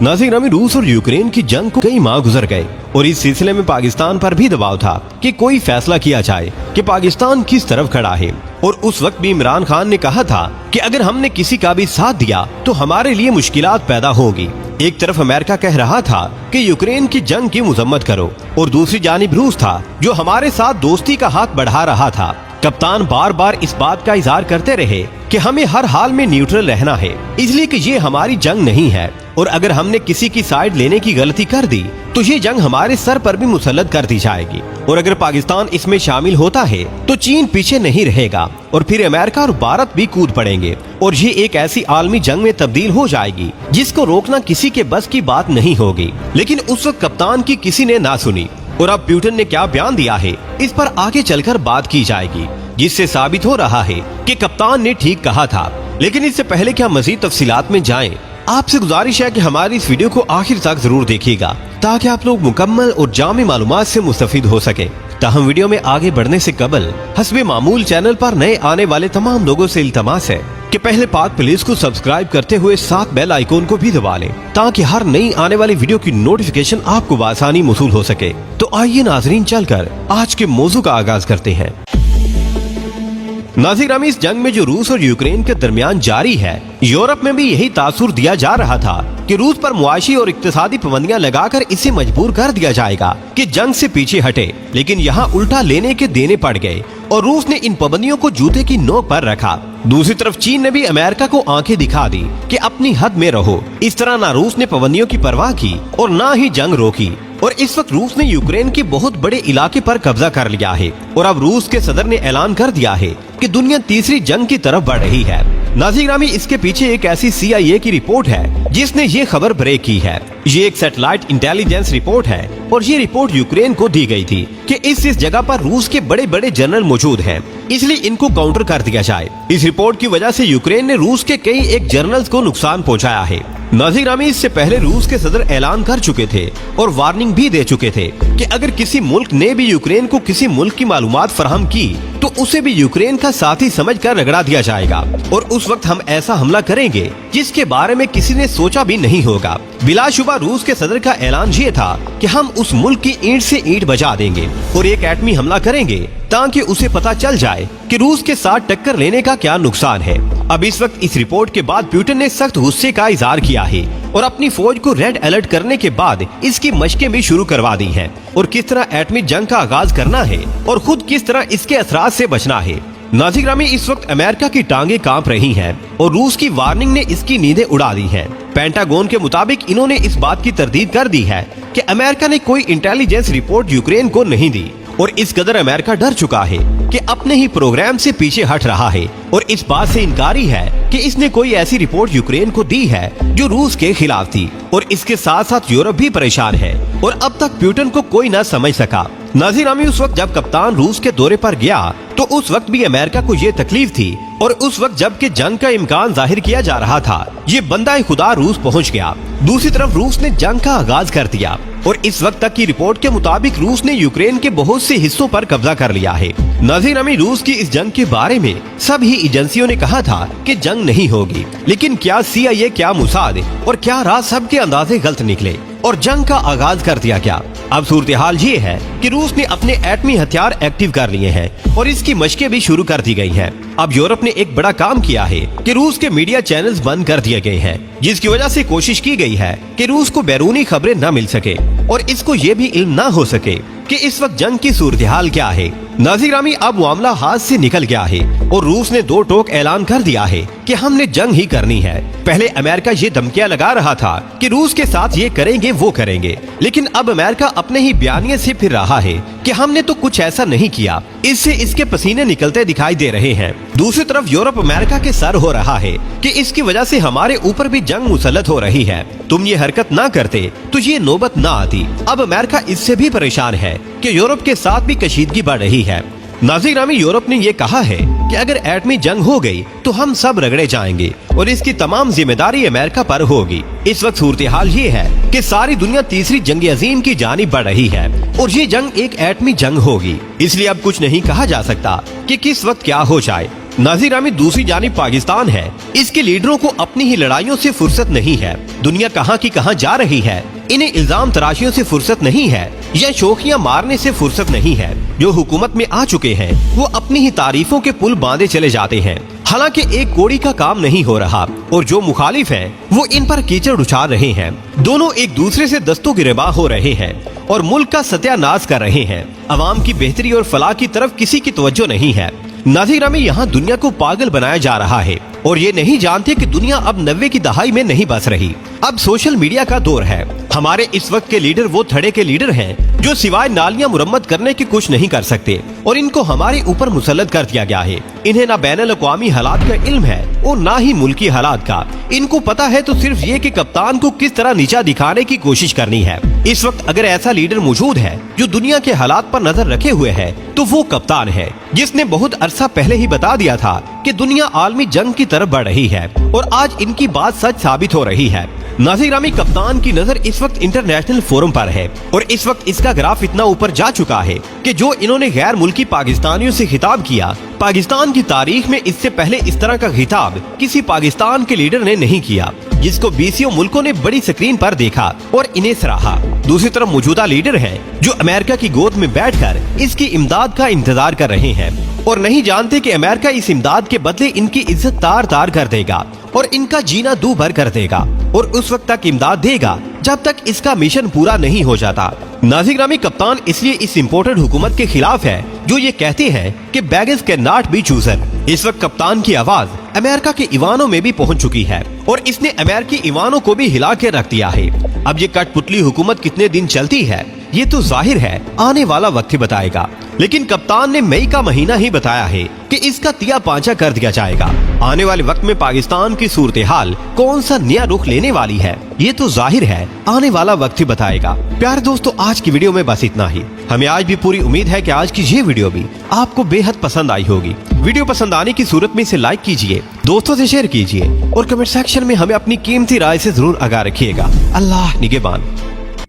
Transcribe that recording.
नाज़रीन ग्रामी, रूस और यूक्रेन की जंग को कई माह गुजर गए और इस सिलसिले में पाकिस्तान पर भी दबाव था कि कोई फैसला किया जाए कि पाकिस्तान किस तरफ खड़ा है। और उस वक्त भी इमरान खान ने कहा था कि अगर हमने किसी का भी साथ दिया तो हमारे लिए मुश्किलात पैदा होगी। एक तरफ अमेरिका कह रहा था कि यूक्रेन की जंग की मजम्मत करो और दूसरी जानिब रूस था जो हमारे साथ दोस्ती का हाथ बढ़ा रहा था। कप्तान बार बार इस बात का इजहार करते रहे कि हमें हर हाल में न्यूट्रल रहना है, इसलिए कि ये हमारी जंग नहीं है और अगर हमने किसी की साइड लेने की गलती कर दी तो ये जंग हमारे सर पर भी मुसल्लत कर दी जाएगी। और अगर पाकिस्तान इसमें शामिल होता है तो चीन पीछे नहीं रहेगा और फिर अमेरिका और भारत भी कूद पड़ेंगे और ये एक ऐसी आलमी जंग में तब्दील हो जाएगी जिसको रोकना किसी के बस की बात नहीं होगी। लेकिन उस वक्त कप्तान की किसी ने ना सुनी और अब पुतिन ने क्या बयान दिया है इस पर आगे चलकर बात की जाएगी, जिससे साबित हो रहा है कि कप्तान ने ठीक कहा था। लेकिन इससे पहले क्या मजीद तफसीलात में जाएं, आपसे गुजारिश है कि हमारी इस वीडियो को आखिर तक जरूर देखिएगा ताकि आप लोग मुकम्मल और जामी मालूमात से मुस्तफीद हो सके। ताहम वीडियो में आगे बढ़ने से कबल हस्बे मामूल चैनल पर नए आने वाले तमाम लोगों से इल्तमास है कि पहले पाक प्लीज को सब्सक्राइब करते हुए साथ बेल आइकॉन को भी दबा लें ताकि हर नई आने वाली वीडियो की नोटिफिकेशन आपको बआसानी मौसूल हो सके। तो आइए नाजरीन, चलकर आज के मौजू का आगाज करते हैं। नाज़रीन ग्रामी, इस जंग में जो रूस और यूक्रेन के दरमियान जारी है, यूरोप में भी यही तासुर दिया जा रहा था कि रूस पर मुआशी और इक्तिसादी पाबंदियां लगाकर इसे मजबूर कर दिया जाएगा कि जंग से पीछे हटे। लेकिन यहाँ उल्टा लेने के देने पड़ गए और रूस ने इन पाबंदियों को जूते की नोक पर रखा। दूसरी तरफ चीन ने भी अमेरिका को आंखें दिखा दी कि अपनी हद में रहो। इस तरह ना रूस ने पाबंदियों की परवाह की और ना ही जंग रोकी। और इस वक्त रूस ने यूक्रेन के बहुत बड़े इलाके पर कब्जा कर लिया है और अब रूस के सदर ने ऐलान कर दिया है कि दुनिया तीसरी जंग की तरफ बढ़ रही है। नाज़रीन ग्रामी, इसके पीछे एक ऐसी CIA की रिपोर्ट है जिसने ये खबर ब्रेक की है। ये एक सैटेलाइट इंटेलिजेंस रिपोर्ट है और ये रिपोर्ट यूक्रेन को दी गई थी कि इस जगह पर रूस के बड़े बड़े जनरल मौजूद हैं, इसलिए इनको काउंटर कर दिया जाए। इस रिपोर्ट की वजह से यूक्रेन ने रूस के कई एक जनरल्स को नुकसान पहुंचाया है। नाज़रीन ग्रामी, इससे पहले रूस के सदर ऐलान कर चुके थे और वार्निंग भी दे चुके थे कि अगर किसी मुल्क ने भी यूक्रेन को किसी मुल्क की मालूमात फराहम की तो उसे भी यूक्रेन का साथी समझकर रगड़ा दिया जाएगा और उस वक्त हम ऐसा हमला करेंगे जिसके बारे में किसी ने सोचा भी नहीं होगा। बिलाशुबा रूस के सदर का ऐलान ये था कि हम उस मुल्क की ईंट से ईंट बजा देंगे और एक एटमी हमला करेंगे ताकि उसे पता चल जाए कि रूस के साथ टक्कर लेने का क्या नुकसान है। अब इस वक्त इस रिपोर्ट के बाद पुतिन ने सख्त गुस्से का इजहार किया है और अपनी फौज को रेड अलर्ट करने के बाद इसकी मशकें भी शुरू करवा दी हैं और किस तरह एटमी जंग का आगाज करना है और खुद किस तरह इसके असरात से बचना है। नाज़रीन ग्रामी, इस वक्त अमेरिका की टांगे कांप रही हैं और रूस की वार्निंग ने इसकी नींदें उड़ा दी हैं। पेंटागन के मुताबिक इन्होंने इस बात की तरदीद कर दी है कि अमेरिका ने कोई इंटेलिजेंस रिपोर्ट यूक्रेन को नहीं दी और इस कदर अमेरिका डर चुका है कि अपने ही प्रोग्राम से पीछे हट रहा है और इस बात से इनकारी है कि इसने कोई ऐसी रिपोर्ट यूक्रेन को दी है जो रूस के खिलाफ थी। और इसके साथ साथ यूरोप भी परेशान है और अब तक पुतिन को कोई न समझ सका। नाज़रीन ग्रामी, उस वक्त जब कप्तान रूस के दौरे पर गया तो उस वक्त भी अमेरिका को ये तकलीफ थी और उस वक्त जबकि जंग का इम्कान जाहिर किया जा रहा था, ये बंदा खुदा रूस पहुंच गया। दूसरी तरफ रूस ने जंग का आगाज कर दिया और इस वक्त तक की रिपोर्ट के मुताबिक रूस ने यूक्रेन के बहुत से हिस्सों पर कब्जा कर लिया है। नाज़रीन ग्रामी, रूस की इस जंग के बारे में सभी एजेंसियों ने कहा था कि जंग नहीं होगी, लेकिन क्या CIA, क्या मुसाद और क्या राज, सबके अंदाजे गलत निकले और जंग का आगाज कर दिया गया। अब सूरत हाल ये है कि रूस ने अपने एटमी हथियार एक्टिव कर लिए हैं और इसकी मशकें भी शुरू कर दी गई हैं। अब यूरोप ने एक बड़ा काम किया है कि रूस के मीडिया चैनल्स बंद कर दिए गए हैं, जिसकी वजह से कोशिश की गई है कि रूस को बैरूनी खबरें न मिल सके और इसको ये भी इल्म न हो सके कि इस वक्त जंग की सूरत हाल क्या है। नाज़रीन ग्रामी, अब मामला हाथ से निकल गया है और रूस ने दो टोक ऐलान कर दिया है कि हमने जंग ही करनी है। पहले अमेरिका ये धमकियां लगा रहा था कि रूस के साथ ये करेंगे वो करेंगे, लेकिन अब अमेरिका अपने ही बयानिए से फिर रहा है कि हमने तो कुछ ऐसा नहीं किया। इससे इसके पसीने निकलते दिखाई दे रहे हैं। दूसरी तरफ यूरोप अमेरिका के सर हो रहा है कि इसकी वजह से हमारे ऊपर भी जंग मुसल्लत हो रही है। तुम ये हरकत ना करते तो ये नौबत ना आती। अब अमेरिका इससे भी परेशान है कि यूरोप के साथ भी कशीदगी बढ़ रही है। नाज़रीन ग्रामी, यूरोप ने ये कहा है कि अगर एटमी जंग हो गई तो हम सब रगड़े जाएंगे और इसकी तमाम जिम्मेदारी अमेरिका पर होगी। इस वक्त सूरत हाल ये है कि सारी दुनिया तीसरी जंग अजीम की जानिब बढ़ रही है और ये जंग एक एटमी जंग होगी। इसलिए अब कुछ नहीं कहा जा सकता कि किस वक्त क्या हो जाए। नाज़िर दूसरी जानिब पाकिस्तान है, इसके लीडरों को अपनी ही लड़ाइयों से फुर्सत नहीं है। दुनिया कहां की कहां जा रही है, इन्हें इल्जाम तराशियों से फुर्सत नहीं है या शोखियां मारने से फुर्सत नहीं है। जो हुकूमत में आ चुके हैं वो अपनी ही तारीफों के पुल बांधे चले जाते हैं, हालांकि एक कोड़ी का काम नहीं हो रहा, और जो मुखालिफ हैं वो इन पर कीचड़ उछाल रहे हैं। दोनों एक दूसरे से दस्तों गिरबां हो रहे हैं और मुल्क का सत्यानाश कर रहे हैं। अवाम की बेहतरी और फलाह की तरफ किसी की तवज्जो नहीं है। नाज़िर में यहाँ दुनिया को पागल बनाया जा रहा है और ये नहीं जानते कि दुनिया अब 90 की दहाई में नहीं बस रही। अब सोशल मीडिया का दौर है। हमारे इस वक्त के लीडर वो थड़े के लीडर हैं जो सिवाय नालियां मुरम्मत करने की कुछ नहीं कर सकते और इनको हमारे ऊपर मुसल्लत कर दिया गया है। इन्हें ना बैनुल अक़वामी हालात का इल्म है और ना ही मुल्की हालात का। इनको पता है तो सिर्फ ये कि कप्तान को किस तरह नीचा दिखाने की कोशिश करनी है। इस वक्त अगर ऐसा लीडर मौजूद है जो दुनिया के हालात पर नजर रखे हुए है तो वो कप्तान है, जिसने बहुत अरसा पहले ही बता दिया था कि दुनिया आलमी जंग की तरफ बढ़ रही है और आज इनकी बात सच साबित हो रही है। नाज़िर कप्तान की नजर इस वक्त इंटरनेशनल फोरम पर है और इस वक्त इसका ग्राफ इतना ऊपर जा चुका है कि जो इन्होंने गैर मुल्की पाकिस्तानियों से खिताब किया, पाकिस्तान की तारीख में इससे पहले इस तरह का खिताब किसी पाकिस्तान के लीडर ने नहीं किया, जिसको 20 मुल्कों ने बड़ी स्क्रीन पर देखा और इन्हें सराहा। दूसरी तरफ मौजूदा लीडर हैं जो अमेरिका की गोद में बैठकर इसकी इमदाद का इंतजार कर रहे हैं और नहीं जानते कि अमेरिका इस इमदाद के बदले इनकी इज्जत तार तार कर देगा और इनका जीना दू भर कर देगा और उस वक्त तक इमदाद देगा जब तक इसका मिशन पूरा नहीं हो जाता। नाज़िर कप्तान इसलिए इस इम्पोर्टेड हुकूमत के खिलाफ है जो ये कहते हैं कि beggars can not be chosen. इस वक्त कप्तान की आवाज अमेरिका के ईवानों में भी पहुंच चुकी है और इसने अमेरिकी ईवानों को भी हिला के रख दिया है। अब ये कठपुतली हुकूमत कितने दिन चलती है ये तो जाहिर है आने वाला वक्त ही बताएगा, लेकिन कप्तान ने मई का महीना ही बताया है कि इसका तिया पांचा कर दिया जाएगा। आने वाले वक्त में पाकिस्तान की सूरत हाल कौन सा नया रुख लेने वाली है ये तो जाहिर है आने वाला वक्त ही बताएगा। प्यारे दोस्तों, आज की वीडियो में बस इतना ही। हमें आज भी पूरी उम्मीद है कि आज की ये वीडियो भी आपको बेहद पसंद आई होगी। वीडियो पसंद आने की सूरत में इसे लाइक कीजिए, दोस्तों से शेयर कीजिए और कमेंट सेक्शन में हमें अपनी कीमती राय से जरूर आगाह रखिएगा। अल्लाह निगहबान।